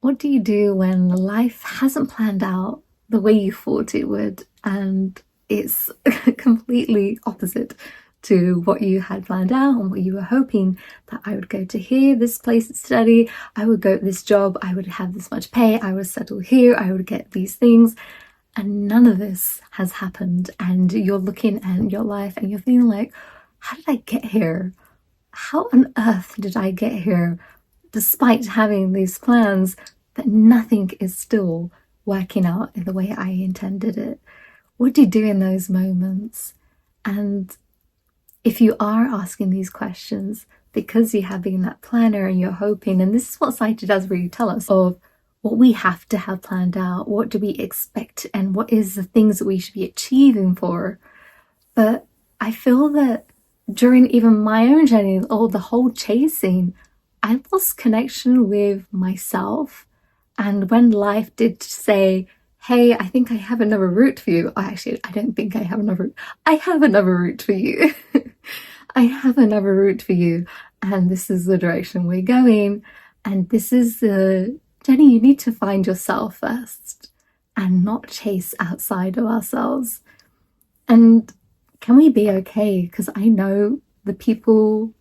What do you do when life hasn't planned out the way you thought it would and it's completely opposite to what you had planned out and what you were hoping? That I would go to here, this place to study, I would go to this job, I would have this much pay, I would settle here, I would get these things, and none of this has happened. And you're looking at your life and you're feeling like, how did I get here? How on earth did I get here despite having these plans? But nothing is still working out in the way I intended it. What do you do in those moments? And if you are asking these questions because you have been that planner and you're hoping, and this is what Saita does really tell us of what we have to have planned out, what do we expect, and what is the things that we should be achieving for. But I feel that during even my own journey, or the whole chasing, I lost connection with myself. And when life did say, hey, I think I have another route for you. Actually, I don't think I have another route. I have another route for you. I have another route for you. And this is the direction we're going. And this is the journey. You need to find yourself first and not chase outside of ourselves. And can we be okay? Because I know the people,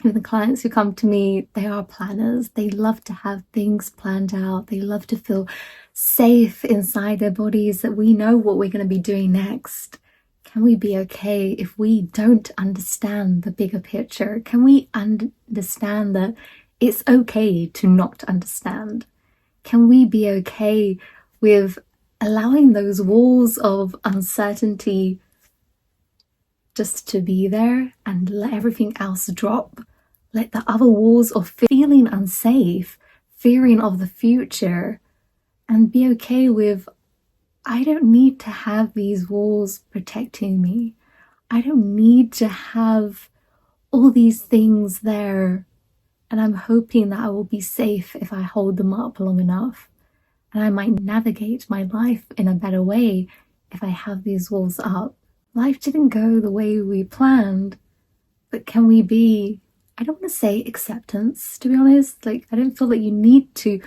the clients who come to me, they are planners. They love to have things planned out. They love to feel safe inside their bodies, that we know what we're going to be doing next. Can we be okay if we don't understand the bigger picture? Can we understand that it's okay to not understand? Can we be okay with allowing those walls of uncertainty just to be there and let everything else drop? Let the other walls of feeling unsafe, fearing of the future, and be okay with, I don't need to have these walls protecting me. I don't need to have all these things there. And I'm hoping that I will be safe if I hold them up long enough. And I might navigate my life in a better way if I have these walls up. Life didn't go the way we planned, but can we be, I don't want to say acceptance, to be honest. Like, I don't feel that you need to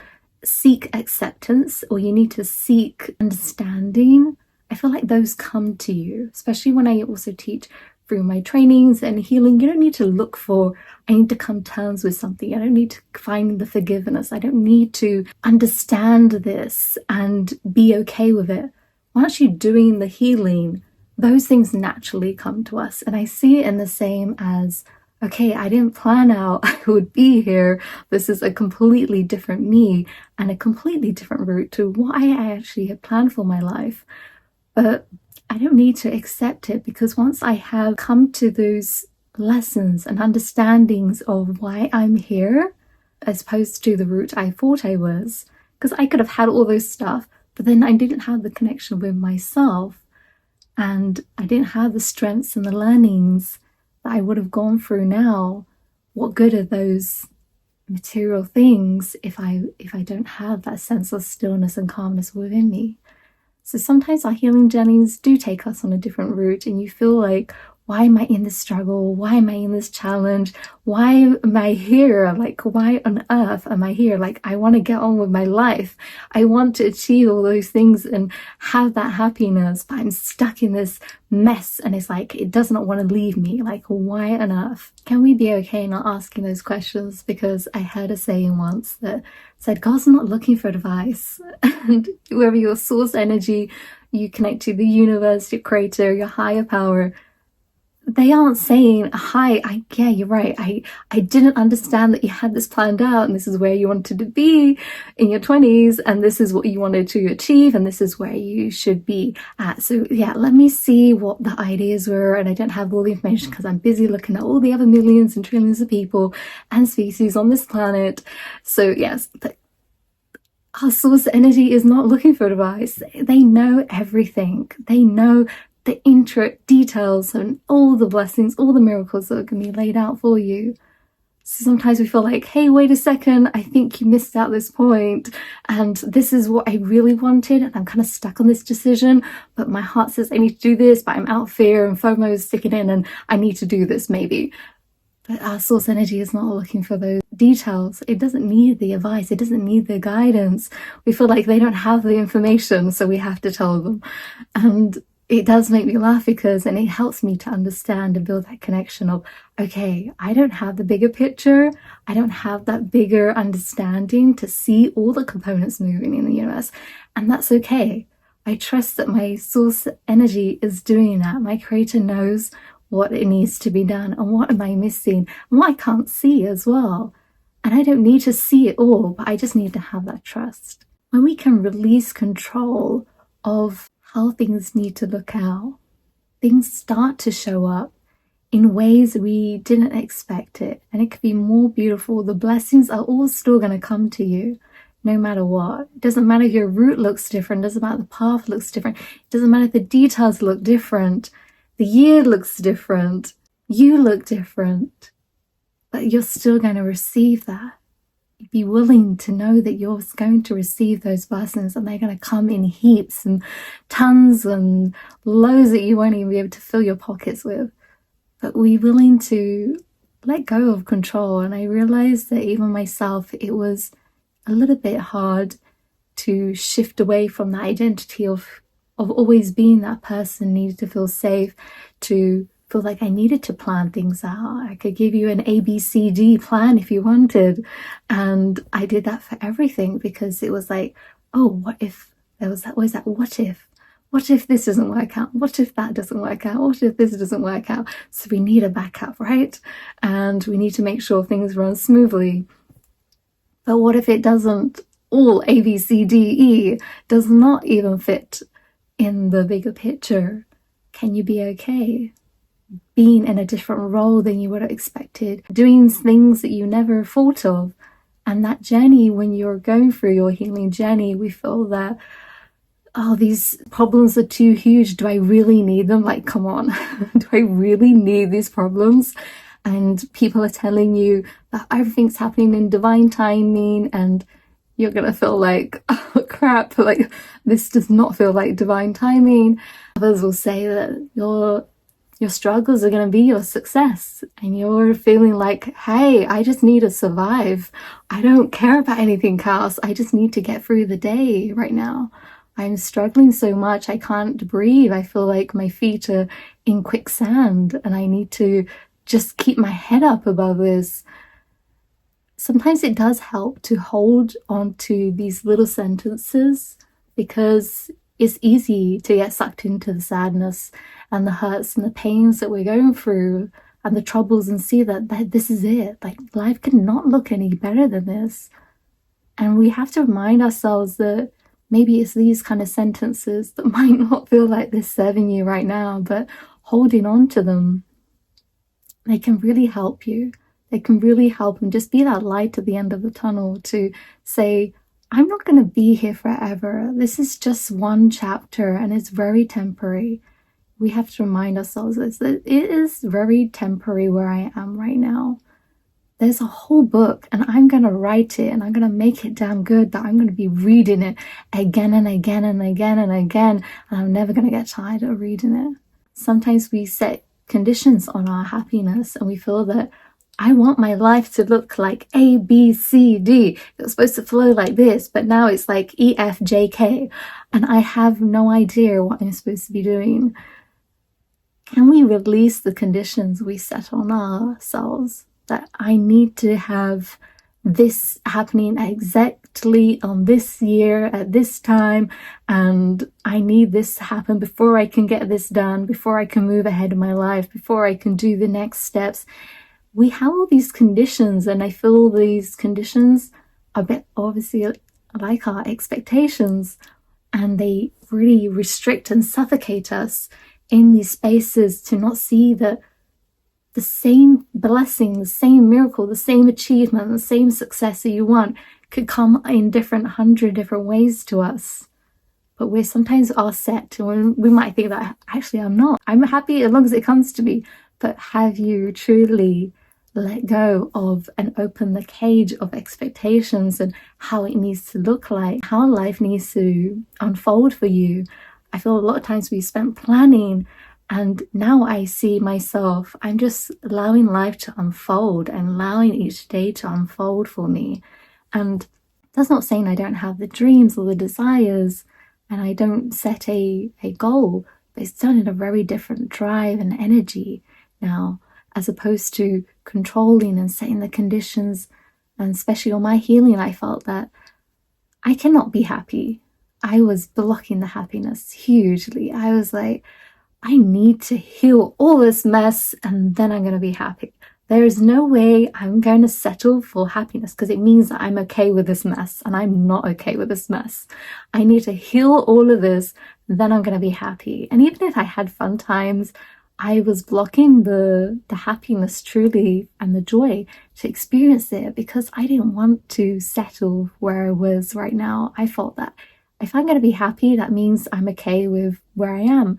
seek acceptance or you need to seek understanding. I feel like those come to you, especially when I also teach through my trainings and healing. You don't need to look for, I need to come to terms with something. I don't need to find the forgiveness. I don't need to understand this and be okay with it. Once you're doing the healing, those things naturally come to us. And I see it in the same as, okay, I didn't plan out I would be here. This is a completely different me and a completely different route to what I actually had planned for my life. But I don't need to accept it, because once I have come to those lessons and understandings of why I'm here, as opposed to the route I thought I was, because I could have had all those stuff, but then I didn't have the connection with myself. And I didn't have the strengths and the learnings that I would have gone through now. What good are those material things if I don't have that sense of stillness and calmness within me? So sometimes our healing journeys do take us on a different route, and you feel like, why am I in this struggle? Why am I in this challenge? Why am I here? Like, why on earth am I here? Like, I want to get on with my life. I want to achieve all those things and have that happiness, but I'm stuck in this mess and it's like, it does not want to leave me. Like, why on earth? Can we be okay not asking those questions? Because I heard a saying once that said, God's not looking for advice. And whoever your source energy, you connect to the universe, your creator, your higher power, they aren't saying, hi, yeah, you're right. I didn't understand that you had this planned out and this is where you wanted to be in your 20s and this is what you wanted to achieve and this is where you should be at. So yeah, let me see what the ideas were, and I don't have all the information because I'm busy looking at all the other millions and trillions of people and species on this planet. So yes, our source energy is not looking for advice. They know everything. They know the intricate details and all the blessings, all the miracles that are going to be laid out for you. So sometimes we feel like, hey, wait a second, I think you missed out this point, and this is what I really wanted, and I'm kind of stuck on this decision, but my heart says I need to do this, but I'm out of fear and FOMO is sticking in and I need to do this maybe. But our source energy is not looking for those details. It doesn't need the advice. It doesn't need the guidance. We feel like they don't have the information, so we have to tell them. And it does make me laugh and it helps me to understand and build that connection of, okay, I don't have the bigger picture. I don't have that bigger understanding to see all the components moving in the universe. And that's okay. I trust that my source energy is doing that. My creator knows what it needs to be done and what am I missing and what I can't see as well. And I don't need to see it all, but I just need to have that trust. When we can release control of how things need to look out, things start to show up in ways we didn't expect it. And it could be more beautiful. The blessings are all still going to come to you no matter what. It doesn't matter if your route looks different. It doesn't matter if the path looks different. It doesn't matter if the details look different. The year looks different. You look different. But you're still going to receive that. Be willing to know that you're going to receive those blessings and they're going to come in heaps and tons and loads that you won't even be able to fill your pockets with. But be willing to let go of control. And I realized that even myself, it was a little bit hard to shift away from that identity of always being that person, needed to feel safe, to feel like I needed to plan things out. I could give you an ABCD plan if you wanted. And I did that for everything because it was like, oh, what if there was that, what if? What if this doesn't work out? What if that doesn't work out? What if this doesn't work out? So we need a backup, right? And we need to make sure things run smoothly. But what if it doesn't? All A, B, C, D, E does not even fit in the bigger picture. Can you be okay being in a different role than you would have expected, doing things that you never thought of? And that journey, when you're going through your healing journey, we feel that, oh, these problems are too huge. Do I really need them? Like, come on. Do I really need these problems? And people are telling you that everything's happening in divine timing, and you're going to feel like, oh, crap, like this does not feel like divine timing. Others will say that your struggles are going to be your success, and you're feeling like, hey, I just need to survive. I don't care about anything else. I just need to get through the day right now. I'm struggling so much. I can't breathe. I feel like my feet are in quicksand and I need to just keep my head up above this. Sometimes it does help to hold on to these little sentences because it's easy to get sucked into the sadness and the hurts and the pains that we're going through and the troubles and see that this is it. Like, life cannot look any better than this. And we have to remind ourselves that maybe it's these kind of sentences that might not feel like they're serving you right now, but holding on to them, they can really help you. They can really help and just be that light at the end of the tunnel to say, I'm not going to be here forever. This is just one chapter and it's very temporary. We have to remind ourselves that it is very temporary where I am right now. There's a whole book and I'm going to write it and I'm going to make it damn good that I'm going to be reading it again and again and again and again. And I'm never going to get tired of reading it. Sometimes we set conditions on our happiness and we feel that I want my life to look like A, B, C, D. It was supposed to flow like this, but now it's like E, F, J, K. And I have no idea what I'm supposed to be doing. Can we release the conditions we set on ourselves? That I need to have this happening exactly on this year at this time, and I need this to happen before I can get this done, before I can move ahead in my life, before I can do the next steps. We have all these conditions, and I feel these conditions are a bit obviously like our expectations, and they really restrict and suffocate us in these spaces to not see that the same blessing, the same miracle, the same achievement, the same success that you want could come in 100 different ways to us. But we sometimes are set, and we might think that actually I'm not. I'm happy as long as it comes to me. But have you truly let go of and open the cage of expectations and how it needs to look like, how life needs to unfold for you? I feel a lot of times we spent planning And now I see myself, I'm just allowing life to unfold and allowing each day to unfold for me. And that's not saying I don't have the dreams or the desires and I don't set a goal, but it's done in a very different drive and energy now, as opposed to controlling and setting the conditions. And especially on my healing, I felt that I cannot be happy. I was blocking the happiness hugely. I was like, I need to heal all this mess and then I'm going to be happy. There is no way I'm going to settle for happiness because it means that I'm okay with this mess and I'm not okay with this mess. I need to heal all of this, then I'm going to be happy. And even if I had fun times, I was blocking the happiness truly and the joy to experience it because I didn't want to settle where I was right now. I felt that if I'm going to be happy, that means I'm okay with where I am.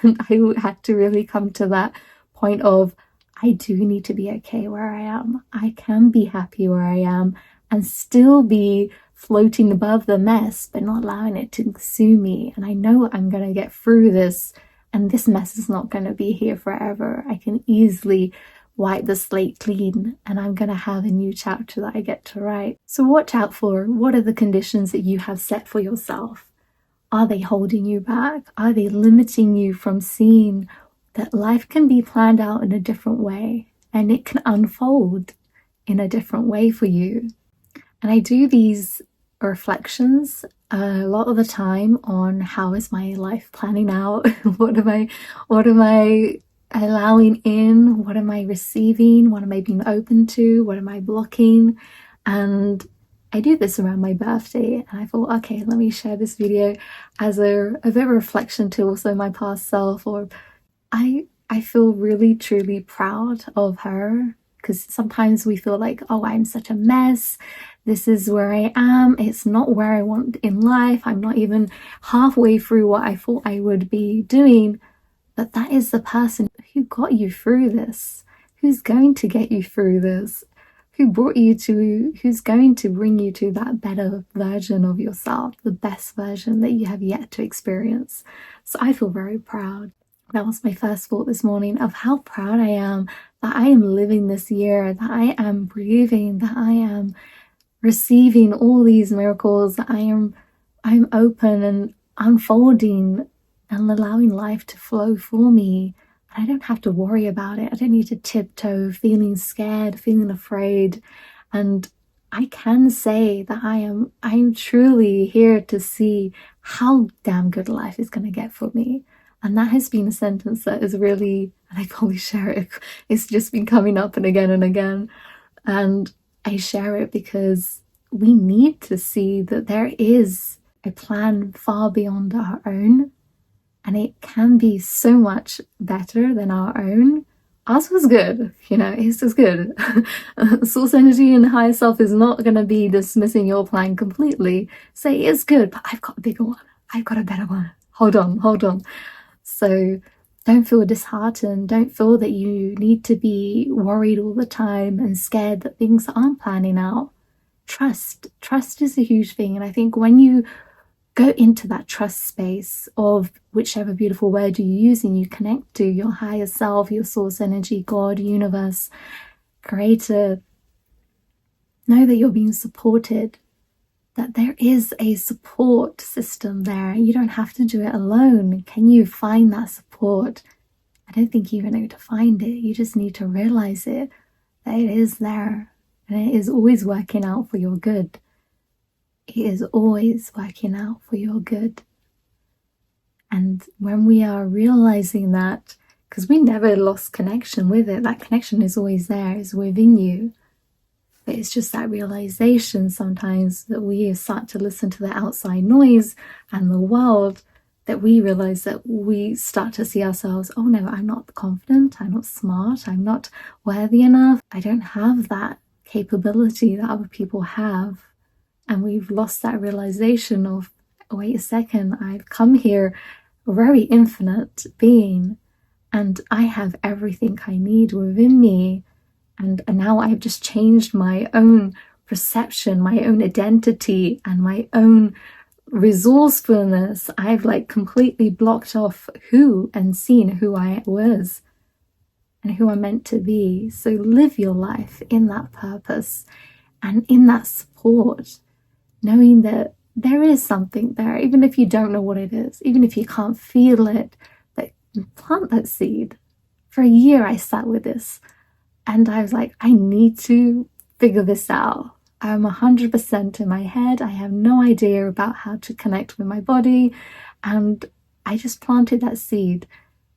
And I had to really come to that point of, I do need to be okay where I am. I can be happy where I am and still be floating above the mess, but not allowing it to consume me. And I know I'm going to get through this, and this mess is not going to be here forever. I can easily wipe the slate clean, and I'm going to have a new chapter that I get to write. So watch out for, what are the conditions that you have set for yourself? Are they holding you back? Are they limiting you from seeing that life can be planned out in a different way and it can unfold in a different way for you? And I do these reflections a lot of the time on, how is my life planning out? What am I allowing in? What am I receiving? What am I being open to? What am I blocking? And I do this around my birthday, and I thought, okay, let me share this video as a bit of a reflection to also my past self. Or I feel really truly proud of her, because sometimes we feel like, oh, I'm such a mess. This is where I am. It's not where I want in life. I'm not even halfway through what I thought I would be doing. But that is the person who got you through this, who's going to get you through this, who's going to bring you to that better version of yourself, the best version that you have yet to experience. So I feel very proud. That was my first thought this morning, of how proud I am that I am living this year, that I am breathing, that I am receiving all these miracles, that I'm open and unfolding and allowing life to flow for me. I don't have to worry about it. I don't need to tiptoe, feeling scared, feeling afraid. And I can say that I'm truly here to see how damn good life is going to get for me. And that has been a sentence that is really, and I probably share it, it's just been coming up and again and again. And I share it because we need to see that there is a plan far beyond our own. And it can be so much better than our own. Ours was good, it's just good. Source energy and higher self is not going to be dismissing your plan completely. Say it's good, but I've got a bigger one. I've got a better one. Hold on. So don't feel disheartened. Don't feel that you need to be worried all the time and scared that things aren't planning out. Trust is a huge thing. And I think when you go into that trust space of whichever beautiful word you use and you connect to your higher self, your source energy, God, universe, creator, know that you're being supported, that there is a support system there. You don't have to do it alone. Can you find that support? I don't think you even know to find it. You just need to realize it, that it is there, and it is always working out for your good. It is always working out for your good. And when we are realizing that, because we never lost connection with it, that connection is always there, is within you. But it's just that realization sometimes that we start to listen to the outside noise and the world, that we realize that we start to see ourselves, oh no, I'm not confident, I'm not smart, I'm not worthy enough, I don't have that capability that other people have. And we've lost that realization of, wait a second, I've come here a very infinite being and I have everything I need within me. And now I've just changed my own perception, my own identity, and my own resourcefulness, I've like completely blocked off who and seen who I was and who I'm meant to be. So live your life in that purpose and in that support, knowing that there is something there, even if you don't know what it is, even if you can't feel it, but plant that seed. For a year, I sat with this and I was like, I need to figure this out. I'm 100% in my head. I have no idea about how to connect with my body. And I just planted that seed.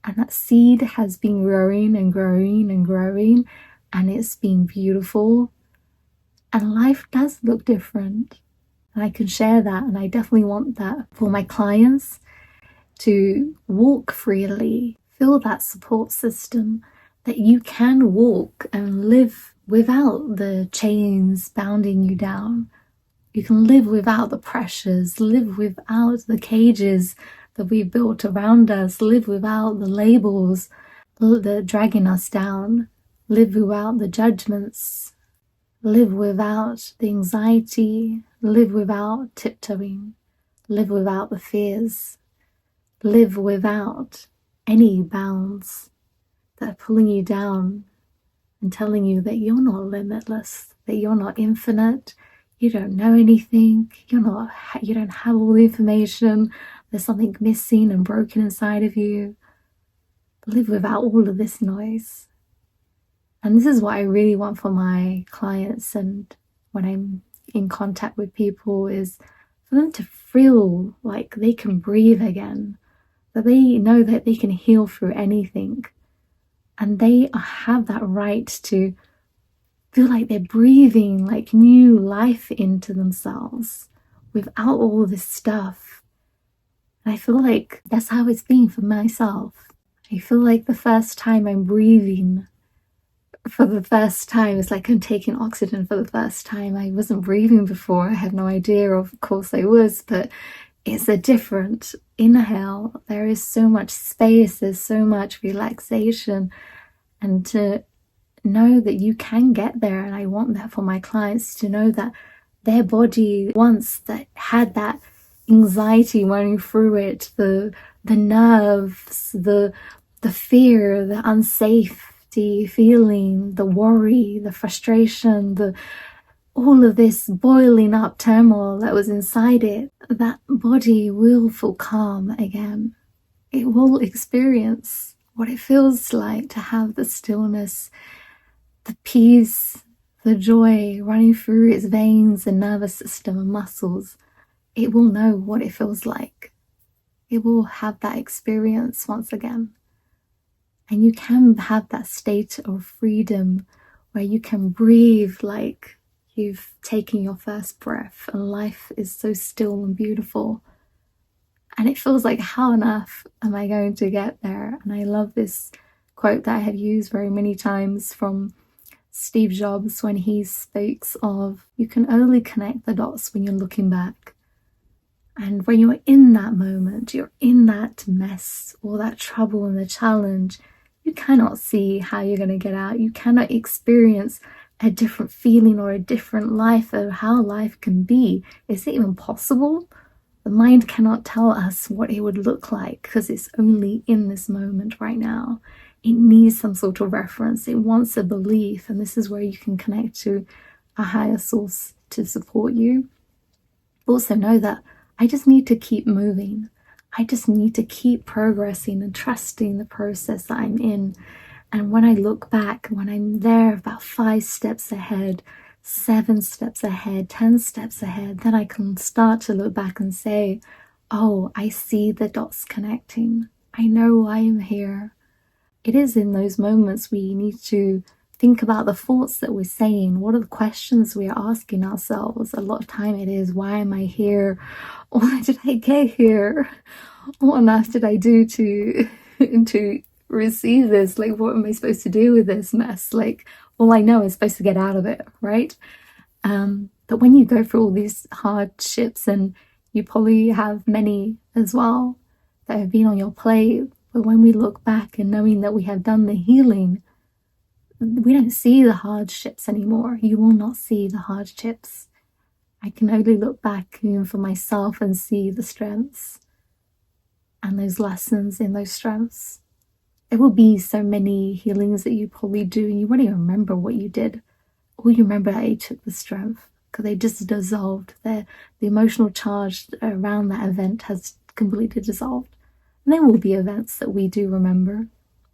And that seed has been growing and growing and growing. And it's been beautiful. And life does look different. And I can share that. And I definitely want that for my clients to walk freely, feel that support system, that you can walk and live without the chains bounding you down. You can live without the pressures, live without the cages that we've built around us, live without the labels that are dragging us down, live without the judgments, live without the anxiety, live without tiptoeing, live without the fears, live without any bounds that are pulling you down and telling you that you're not limitless, that you're not infinite, you don't know anything, you don't have all the information, there's something missing and broken inside of you. Live without all of this noise. And this is what I really want for my clients, and when I'm in contact with people, is for them to feel like they can breathe again, that they know that they can heal through anything. And they have that right to feel like they're breathing like new life into themselves without all this stuff. And I feel like that's how it's been for myself. I feel like the first time I'm breathing for the first time, it's like I'm taking oxygen for the first time. I wasn't breathing before. I had no idea. Of course I was, but it's a different inhale. There is so much space. There's so much relaxation. And to know that you can get there, and I want that for my clients, to know that their body once that had that anxiety running through it, the nerves, the fear, the unsafety feeling, the worry, the frustration, all of this boiling up turmoil that was inside it, that body will feel calm again. It will experience what it feels like to have the stillness, the peace, the joy running through its veins and nervous system and muscles. It will know what it feels like. It will have that experience once again. And you can have that state of freedom where you can breathe like you've taken your first breath, and life is so still and beautiful. And it feels like, how on earth am I going to get there? And I love this quote that I have used very many times from Steve Jobs when he speaks of, you can only connect the dots when you're looking back. And when you're in that moment, you're in that mess or that trouble and the challenge, you cannot see how you're going to get out. You cannot experience a different feeling or a different life, or how life can be. Is it even possible? The mind cannot tell us what it would look like because it's only in this moment right now. It needs some sort of reference. It wants a belief, and this is where you can connect to a higher source to support you. Also know that I just need to keep moving. I just need to keep progressing and trusting the process that I'm in. And when I look back, when I'm there about 5 steps ahead, 7 steps ahead, 10 steps ahead, then I can start to look back and say, oh, I see the dots connecting. I know I am here. It is in those moments we need to think about the thoughts that we're saying. What are the questions we are asking ourselves? A lot of time it is, why am I here? Why did I get here? What on earth did I do to receive this? Like, what am I supposed to do with this mess? Like, all I know is supposed to get out of it, right? But when you go through all these hardships, and you probably have many as well that have been on your plate, but when we look back and knowing that we have done the healing, we don't see the hardships anymore. You will not see the hardships. I can only look back for myself and see the strengths and those lessons in those strengths. There will be so many healings that you probably do and you won't even remember what you did. All you remember that you took the strength because they just dissolved. The emotional charge around that event has completely dissolved. And there will be events that we do remember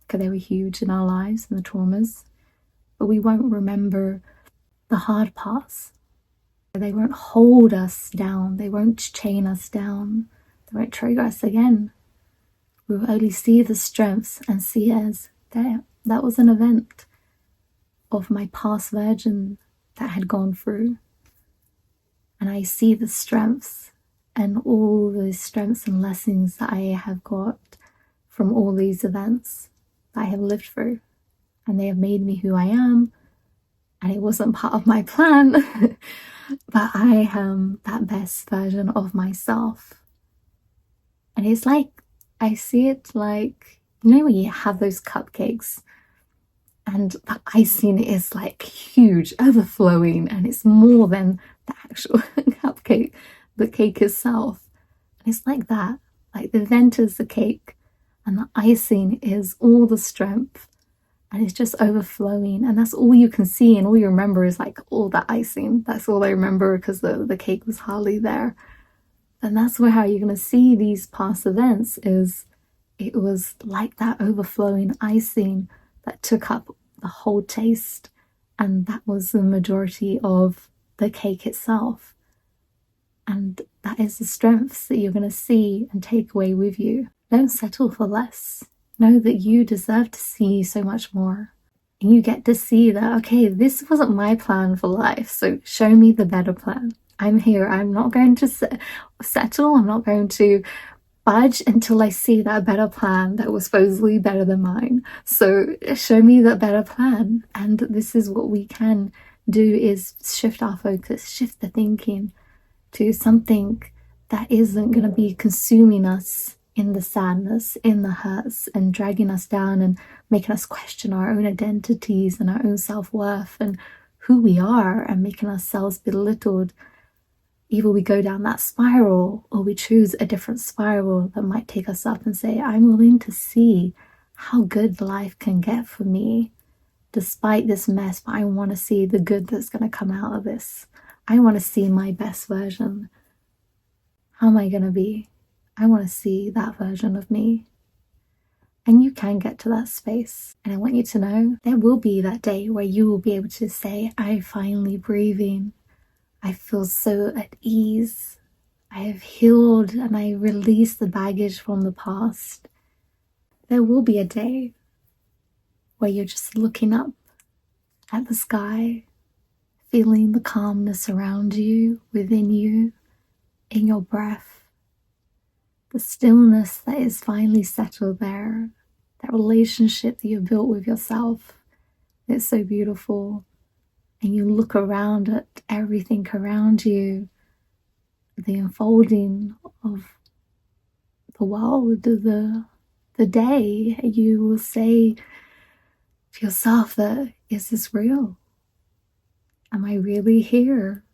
because they were huge in our lives and the traumas, but we won't remember the hard parts. They won't hold us down. They won't chain us down. They won't trigger us again. We will only see the strengths and see it as there. That was an event of my past version that had gone through. And I see the strengths and all the strengths and lessons that I have got from all these events that I have lived through. And they have made me who I am. And it wasn't part of my plan, but I am that best version of myself. And it's like, I see it like, you know when you have those cupcakes and the icing is like huge, overflowing, and it's more than the actual cupcake, the cake itself. And it's like that, like the event is the cake and the icing is all the strength. And it's just overflowing, and that's all you can see, and all you remember is like all that icing. That's all I remember because the cake was hardly there. And that's how you're going to see these past events, is it was like that overflowing icing that took up the whole taste, and that was the majority of the cake itself. And that is the strengths that you're going to see and take away with you. Don't settle for less. Know that you deserve to see so much more. And you get to see that, okay, this wasn't my plan for life, so show me the better plan. I'm here. I'm not going to settle. I'm not going to budge until I see that better plan that was supposedly better than mine. So show me that better plan. And this is what we can do, is shift our focus, shift the thinking to something that isn't going to be consuming us in the sadness, in the hurts, and dragging us down and making us question our own identities and our own self-worth and who we are, and making ourselves belittled. Either we go down that spiral or we choose a different spiral that might take us up and say, I'm willing to see how good life can get for me despite this mess, but I want to see the good that's going to come out of this. I want to see my best version. How am I going to be? I want to see that version of me. And you can get to that space. And I want you to know there will be that day where you will be able to say, I'm finally breathing. I feel so at ease. I have healed and I released the baggage from the past. There will be a day where you're just looking up at the sky, feeling the calmness around you, within you, in your breath. The stillness that is finally settled there, that relationship that you've built with yourself, it's so beautiful. And you look around at everything around you, the unfolding of the world, the day, you will say to yourself that, is this real? Am I really here?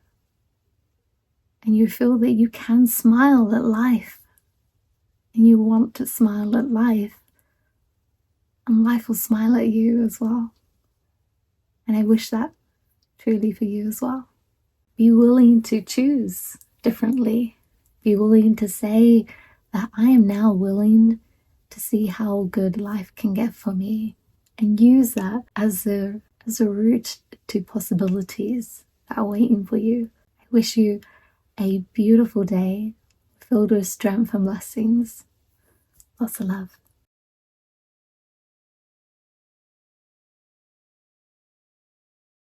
And you feel that you can smile at life. And you want to smile at life, and life will smile at you as well. And I wish that truly for you as well. Be willing to choose differently. Be willing to say that I am now willing to see how good life can get for me, and use that as a route to possibilities that are waiting for you. I wish you a beautiful day filled with strength and blessings. Lots of love.